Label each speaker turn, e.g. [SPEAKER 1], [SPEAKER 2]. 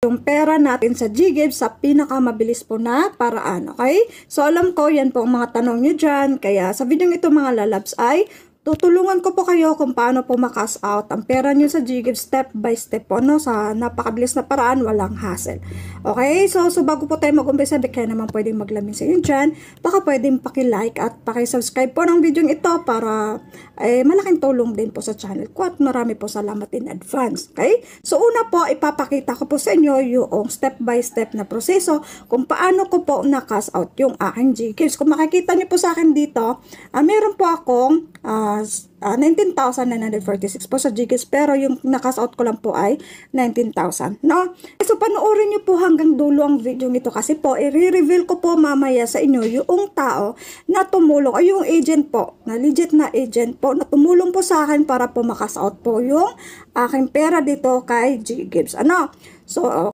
[SPEAKER 1] yung pera natin sa GGives sa pinakamabilis po na paraan, okay? So, alam ko, yan po ang mga tanong nyo dyan. Kaya, sa video ito mga lalabs ay tutulungan ko po kayo kung paano po makas out ang pera nyo sa GGives step by step po, no? Sa napakabilis na paraan, walang hassle. Okay? So bago po tayo mag-umpisa, kaya naman pwedeng maglamin sa inyo dyan. Baka pwedeng paki-like at paki-subscribe po ng video ito para malaking tulong din po sa channel ko at marami po salamat in advance. Okay? So una po, ipapakita ko po sa inyo yung step by step na proseso kung paano ko po na-cash out yung aking GGives. Kung makikita niyo po sa akin dito, meron po akong 19,946 po sa GGives, pero yung na-cash out ko lang po ay 19,000, no? So panoorin niyo po hanggang dulo ang video nito kasi po i-reveal ko po mamaya sa inyo yung tao na tumulong ay yung agent po, na legit na agent po na tumulong po sa akin para po ma-cash out po yung aking pera dito kay GGives. Ano? So